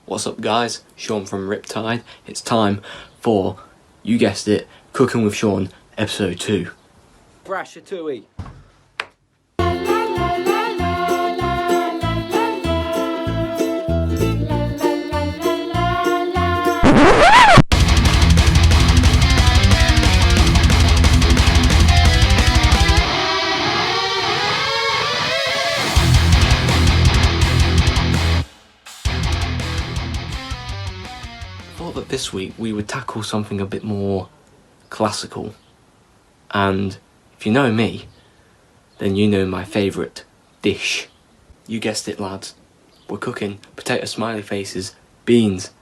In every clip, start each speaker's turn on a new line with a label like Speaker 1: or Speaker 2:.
Speaker 1: What's up guys, Sean from Riptide. It's time for, you guessed it, Cooking with Sean, episode 2.
Speaker 2: Brashatui.
Speaker 1: I thought that this week we would tackle something a bit more classical, and if you know me, then you know my favourite dish. You guessed it lads, we're cooking potato smiley faces, beans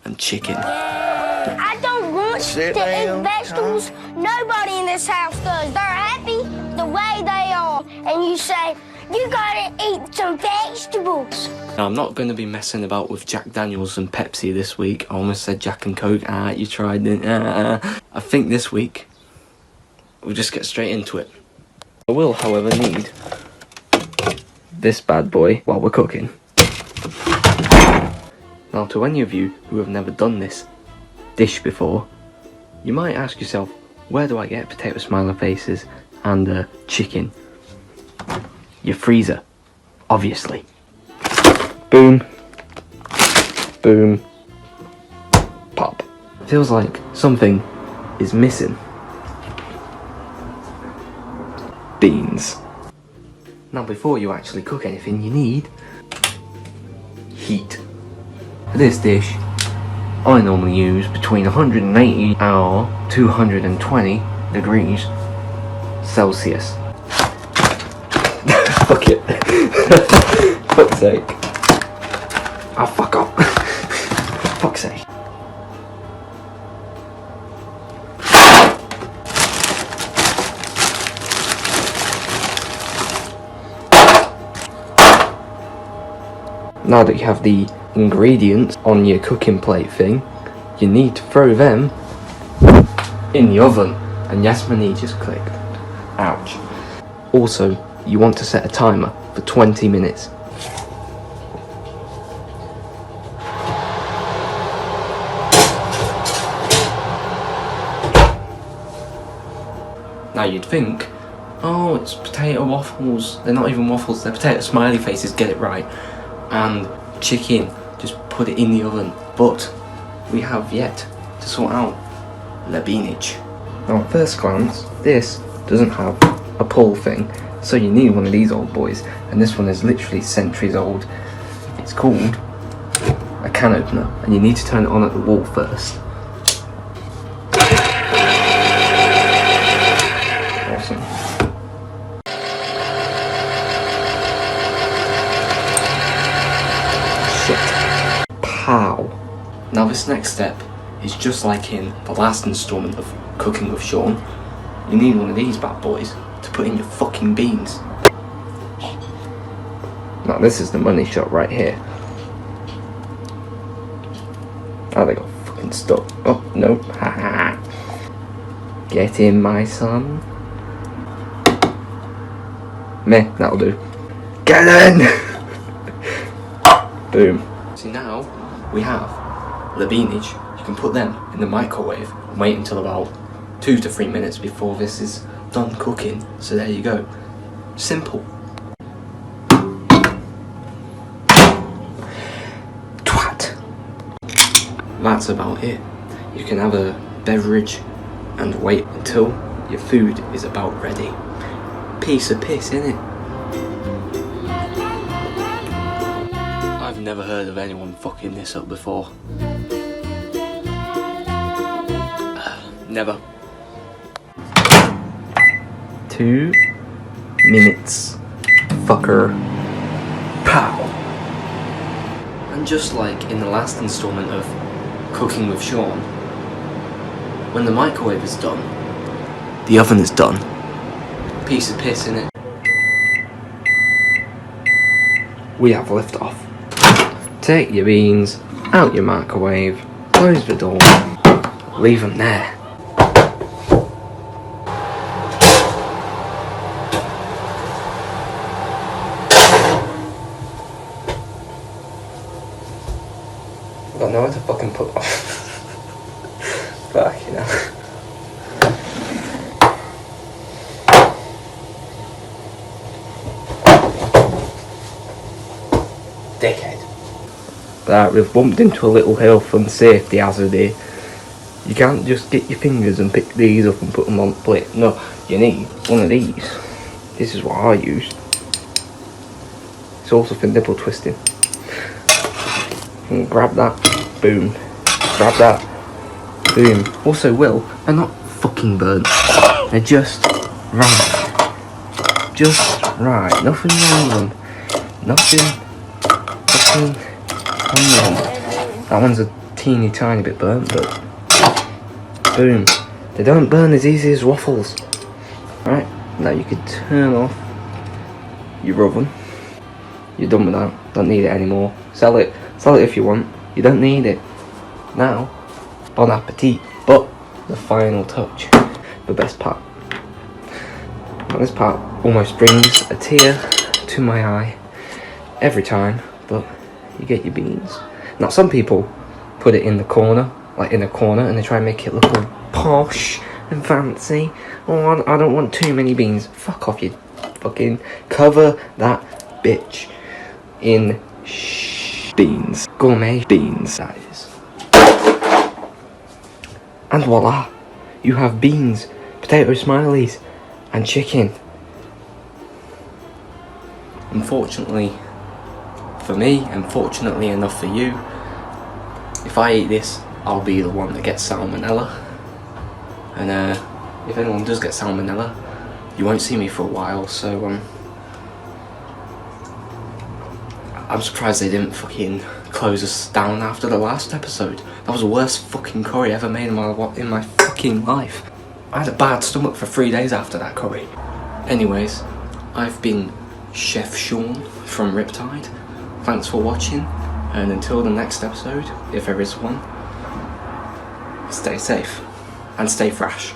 Speaker 1: and chicken.
Speaker 3: I don't want to eat vegetables. Nobody in this house does. They're happy the way they are. And you say, you gotta eat some vegetables.
Speaker 1: Now, I'm not going to be messing about with Jack Daniels and Pepsi this week. I almost said Jack and Coke. You tried it. I think this week we'll just get straight into it. I will, however, need this bad boy while we're cooking. Now, to any of you who have never done this dish before, you might ask yourself, where do I get potato smiley faces and chicken? Your freezer, obviously. Boom, boom, pop. Feels like something is missing. Beans. Now, before you actually cook anything, you need heat. For this dish, I normally use between 180 or 220 degrees Celsius. Fuck it. Fuck's sake. Oh, fuck up. Fuck's sake. Now that you have the ingredients on your cooking plate thing, you need to throw them in the oven. And yes, my knee just clicked. Ouch. Also, you want to set a timer for 20 minutes. Now you'd think, oh, it's potato waffles. They're not even waffles, they're potato smiley faces, get it right. And chicken, just put it in the oven. But we have yet to sort out the beanage. Now at first glance, this doesn't have a pull thing, so you need one of these old boys, and this one is literally centuries old. It's called a can opener, and you need to turn it on at the wall first. Awesome. Shit. Pow. Now this next step is just like in the last instalment of Cooking with Sean. You need one of these bad boys to put in your fucking beans. Now this is the money shot right here. Oh, they got fucking stuck. Oh, no. Haha. Get in, my son. Meh, that'll do. Get in! Boom. See, now we have the beanage. You can put them in the microwave and wait until about 2 to 3 minutes before this is done cooking. So there you go. Simple. Twat. That's about it. You can have a beverage and wait until your food is about ready. Piece of piss, innit? I've never heard of anyone fucking this up before. Never. 2 minutes. Fucker. Pow. And just like in the last installment of Cooking with Sean, when the microwave is done, the oven is done. Piece of piss, innit? We have liftoff. Take your beans out your microwave, close the door, leave them there. I've got nowhere to fucking put off. Fuck, you know. Dickhead. Right, we've bumped into a little health and safety hazard here. You can't just get your fingers and pick these up and put them on the plate. No, you need one of these. This is what I use. It's also for nipple twisting. And grab that, boom. Grab that, boom. Also, they're not fucking burnt. They're just right. Just right. Nothing wrong with them. Nothing fucking wrong with them. That one's a teeny tiny bit burnt, but boom. They don't burn as easy as waffles. Right, now you can turn off your oven. You're done with that. Don't need it anymore. Sell it if you want. You don't need it. Now, bon appetit. But the final touch, the best part. Now this part almost brings a tear to my eye every time, but you get your beans. Now some people put it in the corner, and they try and make it look all posh and fancy. Oh, I don't want too many beans. Fuck off, you fucking cover that bitch in beans. Gourmet beans, that is. And voila, you have beans, potato smileys, and chicken. Unfortunately for me, and fortunately enough for you, if I eat this, I'll be the one that gets salmonella. And if anyone does get salmonella, you won't see me for a while, so I'm surprised they didn't fucking close us down after the last episode. That was the worst fucking curry ever made in my fucking life. I had a bad stomach for 3 days after that curry. Anyways, I've been Chef Sean from Riptide. Thanks for watching, and until the next episode, if there is one, stay safe and stay fresh.